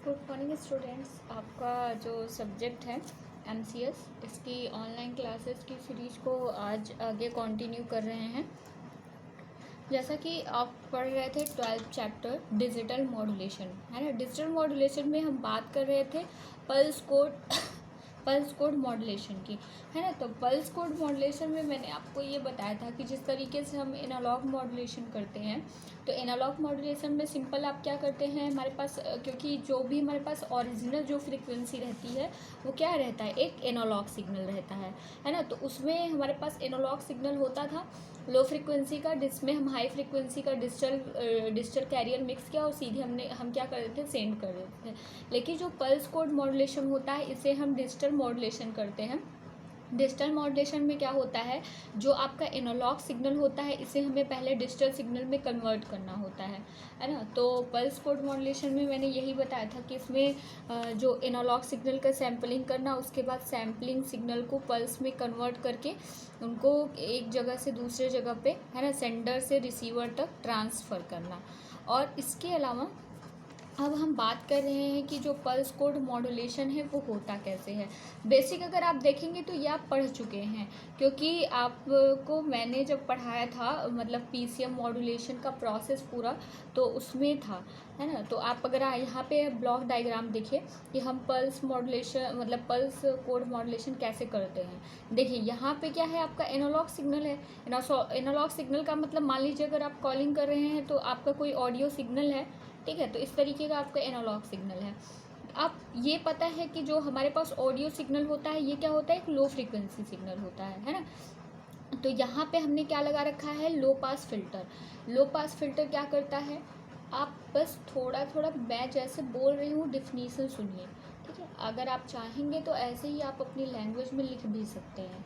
Good morning students. आपका जो subject है एमसीएस, इसकी ऑनलाइन क्लासेस की सीरीज को आज आगे कंटिन्यू कर रहे हैं। जैसा कि आप पढ़ रहे थे 12th चैप्टर डिजिटल मॉड्यूलेशन, है ना। डिजिटल मॉड्यूलेशन में हम बात कर रहे थे पल्स कोड मॉड्यूलेशन की, है ना। तो पल्स कोड मॉड्यूलेशन में मैंने आपको ये बताया था कि जिस तरीके से हम एनालॉग मॉड्यूलेशन करते हैं, तो एनालॉग मॉड्यूलेशन में सिंपल आप क्या करते हैं, हमारे पास क्योंकि जो भी हमारे पास ओरिजिनल जो फ्रीक्वेंसी रहती है वो क्या रहता है, एक एनालॉग सिग्नल रहता है ना। तो उसमें हमारे पास एनालॉग सिग्नल होता था लो फ्रीक्वेंसी का, जिसमें हम हाई फ्रीक्वेंसी का डिजिटल कैरियर मिक्स किया और सीधे हम क्या कर रहे थे, सेंड कर रहे थे। लेकिन जो पल्स कोड मॉड्यूलेशन होता है, इसे हम डिजिटल मॉड्यूलेशन करते हैं। डिजिटल मॉड्यूलेशन में क्या होता है, जो आपका एनालॉग सिग्नल होता है इसे हमें पहले डिजिटल सिग्नल में कन्वर्ट करना होता है ना। तो पल्स कोड मॉड्यूलेशन में मैंने यही बताया था कि इसमें जो एनालॉग सिग्नल का सैम्पलिंग करना, उसके बाद सैम्पलिंग सिग्नल को पल्स में कन्वर्ट करके उनको एक जगह से दूसरे जगह पे, है ना, सेंडर से रिसीवर तक ट्रांसफ़र करना। और इसके अलावा अब हम बात कर रहे हैं कि जो पल्स कोड मॉड्यूलेशन है वो होता कैसे है। बेसिक अगर आप देखेंगे तो ये आप पढ़ चुके हैं, क्योंकि आपको मैंने जब पढ़ाया था, मतलब पीसीएम मॉड्यूलेशन का प्रोसेस पूरा तो उसमें था, है ना। तो आप अगर यहाँ पे ब्लॉक डायग्राम देखिए कि हम पल्स मॉड्यूलेशन मतलब पल्स कोड मॉड्यूलेशन कैसे करते हैं। देखिए यहाँ पे क्या है, आपका एनालॉग सिग्नल है। एनालॉग सिग्नल का मतलब मान लीजिए अगर आप कॉलिंग कर रहे हैं तो आपका कोई ऑडियो सिग्नल है, ठीक है। तो इस तरीके का आपका एनालॉग सिग्नल है। आप ये पता है कि जो हमारे पास ऑडियो सिग्नल होता है ये क्या होता है, एक लो फ्रीक्वेंसी सिग्नल होता है ना। तो यहाँ पे हमने क्या लगा रखा है, लो पास फिल्टर। लो पास फिल्टर क्या करता है, आप बस थोड़ा थोड़ा मैं जैसे बोल रही हूँ डिफिनीसन सुनिए, ठीक है। अगर आप चाहेंगे तो ऐसे ही आप अपनी लैंग्वेज में लिख भी सकते हैं।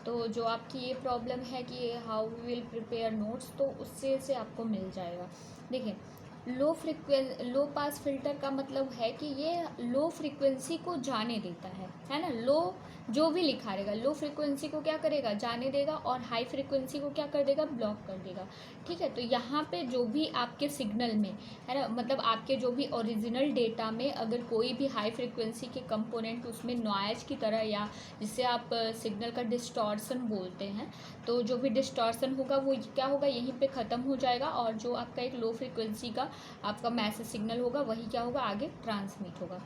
तो जो आपकी ये प्रॉब्लम है कि हाउ विल प्रिपेयर नोट्स, तो उससे से आपको मिल जाएगा। देखिए लो पास फिल्टर का मतलब है कि ये लो फ्रीक्वेंसी को जाने देता है ना। लो जो भी लिखा रहेगा लो फ्रीक्वेंसी को क्या करेगा, जाने देगा, और हाई फ्रीक्वेंसी को क्या कर देगा, ब्लॉक कर देगा, ठीक है। तो यहाँ पे जो भी आपके सिग्नल में, है ना, मतलब आपके जो भी ओरिजिनल डेटा में अगर कोई भी हाई फ्रीक्वेंसी के कंपोनेंट उसमें नॉइज की तरह, या जिसे आप सिग्नल का डिस्टॉर्शन बोलते हैं, तो जो भी डिस्टॉर्शन होगा वो क्या होगा, यहीं पे ख़त्म हो जाएगा, और जो आपका एक लो फ्रीक्वेंसी का आपका मैसेज सिग्नल होगा वही क्या होगा, आगे ट्रांसमिट होगा।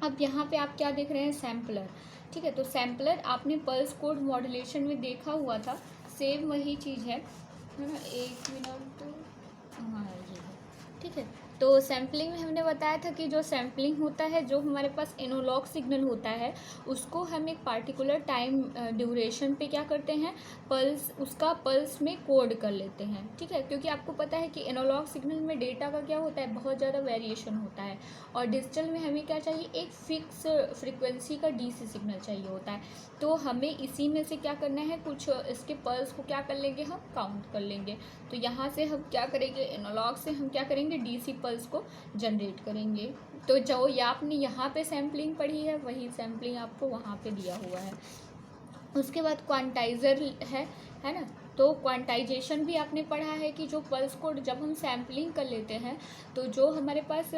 अब यहाँ पे आप क्या देख रहे हैं, सैम्पलर, ठीक है। तो सैम्पलर आपने पल्स कोड मॉड्यूलेशन में देखा हुआ था, सेम वही चीज़ है ना। एक मिनट, हाँ ये है, ठीक है। तो सैम्पलिंग में हमने बताया था कि जो सैम्पलिंग होता है, जो हमारे पास एनालॉग सिग्नल होता है उसको हम एक पार्टिकुलर टाइम ड्यूरेशन पे क्या करते हैं, उसका पल्स में कोड कर लेते हैं, ठीक है। क्योंकि आपको पता है कि एनालॉग सिग्नल में डेटा का क्या होता है, बहुत ज़्यादा वेरिएशन होता है, और डिजिटल में हमें क्या चाहिए, एक फिक्स फ्रीक्वेंसी का डीसी सिग्नल चाहिए होता है। तो हमें इसी में से क्या करना है, कुछ इसके पल्स को क्या कर लेंगे, हम काउंट कर लेंगे। तो यहाँ से हम क्या करेंगे, एनालॉग से हम क्या करेंगे, डीसी पल्स को जनरेट करेंगे। तो जो ये आपने यहाँ पे सैम्पलिंग पढ़ी है वही सैम्पलिंग आपको वहाँ पे दिया हुआ है। उसके बाद क्वांटाइज़र है ना। तो क्वांटाइजेशन भी आपने पढ़ा है कि जो पल्स कोड जब हम सैम्पलिंग कर लेते हैं, तो जो हमारे पास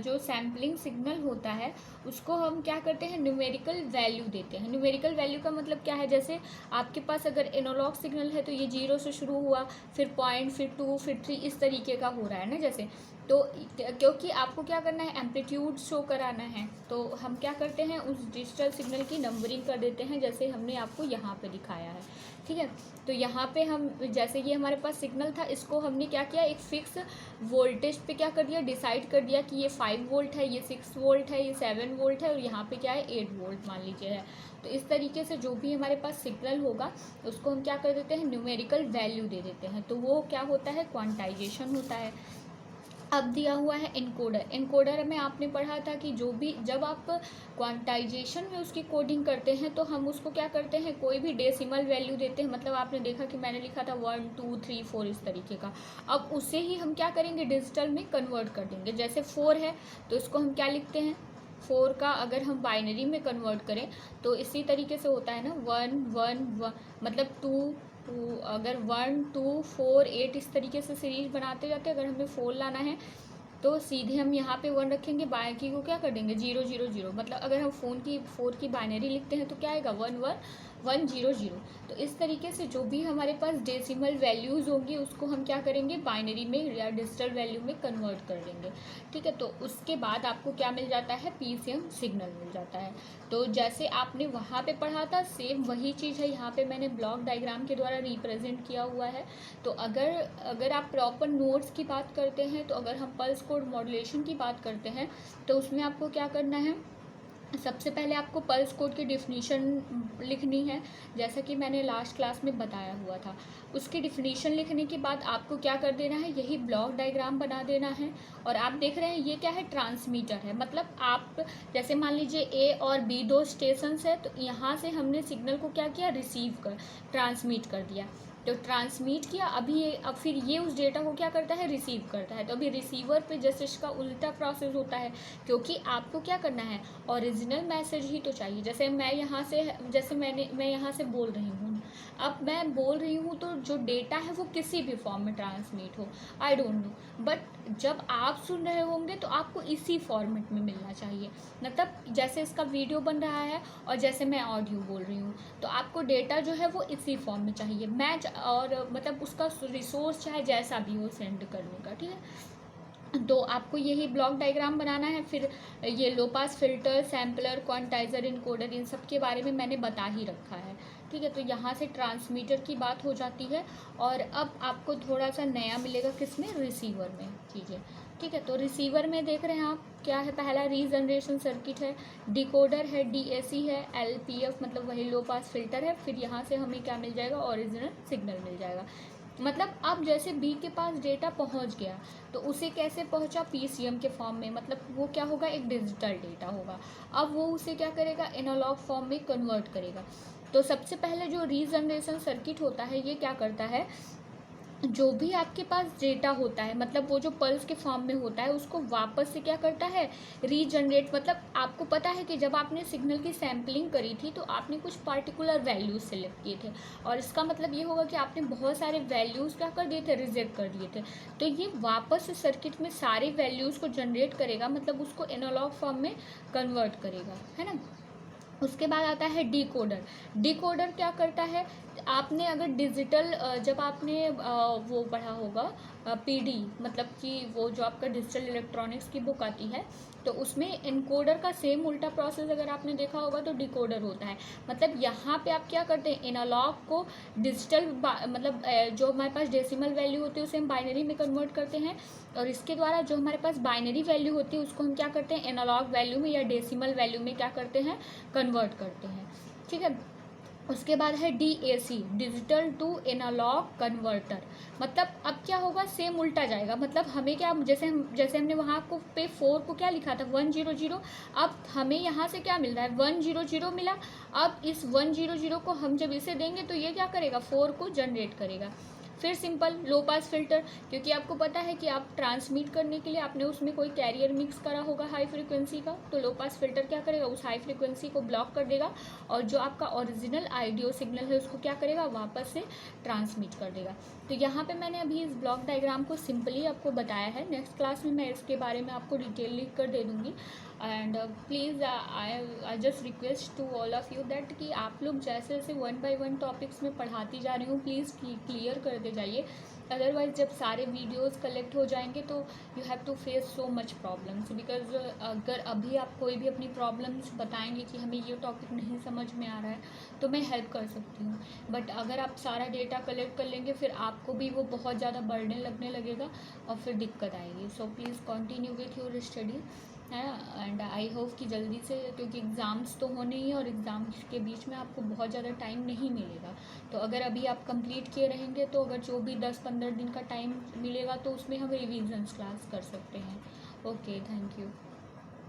जो सैम्पलिंग सिग्नल होता है उसको हम क्या करते हैं, न्यूमेरिकल वैल्यू देते हैं। न्यूमेरिकल वैल्यू का मतलब क्या है, जैसे आपके पास अगर एनालॉग सिग्नल है तो ये 0 से शुरू हुआ, फिर 0, फिर 2, फिर 3, इस तरीके का हो रहा है ना जैसे। तो क्योंकि आपको क्या करना है, एम्पलीट्यूड शो कराना है, तो हम क्या करते हैं, उस डिजिटल सिग्नल की नंबरिंग कर देते हैं, जैसे हमने आपको यहाँ पे दिखाया है, ठीक है। तो यहाँ पे हम जैसे ये हमारे पास सिग्नल था, इसको हमने क्या किया, एक फिक्स वोल्टेज पे क्या कर दिया, डिसाइड कर दिया कि ये 5 वोल्ट है, ये 6 वोल्ट है, ये 7 वोल्ट है, और यहाँ पे क्या है, 8 वोल्ट मान लीजिए है। तो इस तरीके से जो भी हमारे पास सिग्नल होगा उसको हम क्या कर देते हैं, न्यूमेरिकल वैल्यू दे देते हैं। तो वो क्या होता है, क्वांटाइजेशन होता है। अब दिया हुआ है इनकोडर। इनकोडर में आपने पढ़ा था कि जो भी जब आप क्वांटाइजेशन में उसकी कोडिंग करते हैं तो हम उसको क्या करते हैं, कोई भी डेसिमल वैल्यू देते हैं। मतलब आपने देखा कि मैंने लिखा था 1 2 3 4 इस तरीके का। अब उसे ही हम क्या करेंगे, डिजिटल में कन्वर्ट कर देंगे। जैसे 4 है तो इसको हम क्या लिखते हैं, 4 का अगर हम बाइनरी में कन्वर्ट करें तो इसी तरीके से होता है ना, 1 1 1, मतलब 2 अगर 1 2 4 8 इस तरीके से सीरीज बनाते जाते हैं। अगर हमें 4 लाना है तो सीधे हम यहाँ पे 1 रखेंगे, बाकी को क्या कर देंगे 0 0 0। मतलब अगर हम 4 की बाइनरी लिखते हैं तो क्या आएगा 1 1 1 0 0। तो इस तरीके से जो भी हमारे पास डेसिमल वैल्यूज़ होंगी उसको हम क्या करेंगे बाइनरी में या डिजिटल वैल्यू में कन्वर्ट कर देंगे। ठीक है, तो उसके बाद आपको क्या मिल जाता है PCM सिग्नल मिल जाता है। तो जैसे आपने वहाँ पे पढ़ा था सेम वही चीज़ है यहाँ पे मैंने ब्लॉक डायग्राम के द्वारा रिप्रेजेंट किया हुआ है। तो अगर आप प्रॉपर नोट्स की बात करते हैं, तो अगर हम पल्स कोड मॉड्यूलेशन की बात करते हैं तो उसमें आपको क्या करना है, सबसे पहले आपको पल्स कोड की डिफिनीशन लिखनी है, जैसा कि मैंने लास्ट क्लास में बताया हुआ था। उसकी डिफिनीशन लिखने के बाद आपको क्या कर देना है, यही ब्लॉक डायग्राम बना देना है। और आप देख रहे हैं ये क्या है, ट्रांसमीटर है। मतलब आप जैसे मान लीजिए A और B 2 स्टेशंस है, तो यहाँ से हमने सिग्नल को क्या किया, रिसीव कर ट्रांसमिट कर दिया। तो ट्रांसमिट किया, अब फिर ये उस डेटा को क्या करता है, रिसीव करता है। तो अभी रिसीवर पे जस्ट इसका उल्टा प्रोसेस होता है, क्योंकि आपको क्या करना है, ओरिजिनल मैसेज ही तो चाहिए। जैसे मैं यहाँ से मैं यहाँ से बोल रही हूँ, अब मैं बोल रही हूँ तो जो डेटा है वो किसी भी फॉर्म में ट्रांसमिट हो, आई डोंट नो, बट जब आप सुन रहे होंगे तो आपको इसी फॉर्मेट में मिलना चाहिए। मतलब जैसे इसका वीडियो बन रहा है और जैसे मैं ऑडियो बोल रही हूँ, तो आपको डेटा जो है वो इसी फॉर्म में चाहिए, मैच और मतलब उसका रिसोर्स चाहे जैसा भी हो सेंड करने का। ठीक है, तो आपको यही ब्लॉक डायग्राम बनाना है। फिर ये लो पास फिल्टर, सैम्पलर, क्वांटाइजर, इनकोडर, इन सब के बारे में मैंने बता ही रखा है। ठीक है, तो यहाँ से ट्रांसमीटर की बात हो जाती है। और अब आपको थोड़ा सा नया मिलेगा किसमें, रिसीवर में। ठीक है, तो रिसीवर में देख रहे हैं आप क्या है, पहला रीजनरेशन सर्किट है, डिकोडर है, DAC है, LPF मतलब वही लो पास फिल्टर है। फिर यहाँ से हमें क्या मिल जाएगा, ओरिजिनल सिग्नल मिल जाएगा। मतलब अब जैसे B के पास डेटा पहुंच गया, तो उसे कैसे पहुंचा, PCM के फॉर्म में। मतलब वो क्या होगा, एक डिजिटल डेटा होगा। अब वो उसे क्या करेगा, एनालॉग फॉर्म में कन्वर्ट करेगा। तो सबसे पहले जो रीजनरेशन सर्किट होता है ये क्या करता है, जो भी आपके पास डेटा होता है, मतलब वो जो पल्स के फॉर्म में होता है, उसको वापस से क्या करता है, रीजनरेट। मतलब आपको पता है कि जब आपने सिग्नल की सैम्पलिंग करी थी तो आपने कुछ पार्टिकुलर वैल्यूज सेलेक्ट किए थे, और इसका मतलब ये होगा कि आपने बहुत सारे वैल्यूज़ क्या कर दिए थे, रिजेक्ट कर दिए थे। तो ये वापस से सर्किट में सारे वैल्यूज़ को जनरेट करेगा, मतलब उसको एनालॉग फॉर्म में कन्वर्ट करेगा, है ना। उसके बाद आता है डिकोडर। डिकोडर क्या करता है, आपने अगर डिजिटल जब आपने वो पढ़ा होगा PD, मतलब कि वो जो आपका डिजिटल इलेक्ट्रॉनिक्स की बुक आती है, तो उसमें इनकोडर का सेम उल्टा प्रोसेस अगर आपने देखा होगा तो डिकोडर होता है। मतलब यहाँ पे आप क्या करते हैं, एनालॉग को डिजिटल मतलब जो हमारे पास डेसिमल वैल्यू होती है उसे हम बाइनरी में कन्वर्ट करते हैं, और इसके द्वारा जो हमारे पास बाइनरी वैल्यू होती है उसको हम क्या करते हैं, एनालॉग वैल्यू में या डेसिमल वैल्यू में क्या करते हैं, कन्वर्ट करते हैं। ठीक है, उसके बाद है DAC, digital to analog converter. मतलब अब क्या होगा, सेम उल्टा जाएगा। मतलब हमें क्या, जैसे हमने वहाँ को पे 4 को क्या लिखा था 100, अब हमें यहाँ से क्या मिल रहा है 100 मिला। अब इस 100 को हम जब इसे देंगे तो ये क्या करेगा, 4 को जनरेट करेगा। फिर सिंपल लो पास फिल्टर, क्योंकि आपको पता है कि आप ट्रांसमिट करने के लिए आपने उसमें कोई कैरियर मिक्स करा होगा हाई फ्रिक्वेंसी का, तो लो पास फिल्टर क्या करेगा, उस हाई फ्रिक्वेंसी को ब्लॉक कर देगा, और जो आपका ओरिजिनल आइडियो सिग्नल है उसको क्या करेगा, वापस से ट्रांसमिट कर देगा। तो यहाँ पे मैंने अभी इस ब्लॉक डायग्राम को सिंपली आपको बताया है। नेक्स्ट क्लास में मैं इसके बारे में आपको डिटेल लिख कर दे दूँगी। And please I just request to all of you that कि आप लोग जैसे जैसे 1 बाय 1 टॉपिक्स में पढ़ाती जा रही हूँ, प्लीज़ क्लियर करते जाइए। अदरवाइज़ जब सारे वीडियोस कलेक्ट हो जाएंगे तो you have to face so much problems, because अगर अभी आप कोई भी अपनी प्रॉब्लम्स बताएंगे कि हमें ये टॉपिक नहीं समझ में आ रहा है, तो मैं हेल्प कर सकती हूँ। बट अगर आप सारा डेटा कलेक्ट कर लेंगे फिर आपको भी वो बहुत ज़्यादा बर्डन लगने लगेगा और फिर दिक्कत आएगी। So please continue with your study है। एंड आई होप कि जल्दी से, क्योंकि एग्ज़ाम्स तो होने ही, और एग्ज़ाम्स के बीच में आपको बहुत ज़्यादा टाइम नहीं मिलेगा। तो अगर अभी आप कंप्लीट किए रहेंगे तो अगर जो भी 10-15 दिन का टाइम मिलेगा तो उसमें हम रिवीजन्स क्लास कर सकते हैं। Okay, thank you.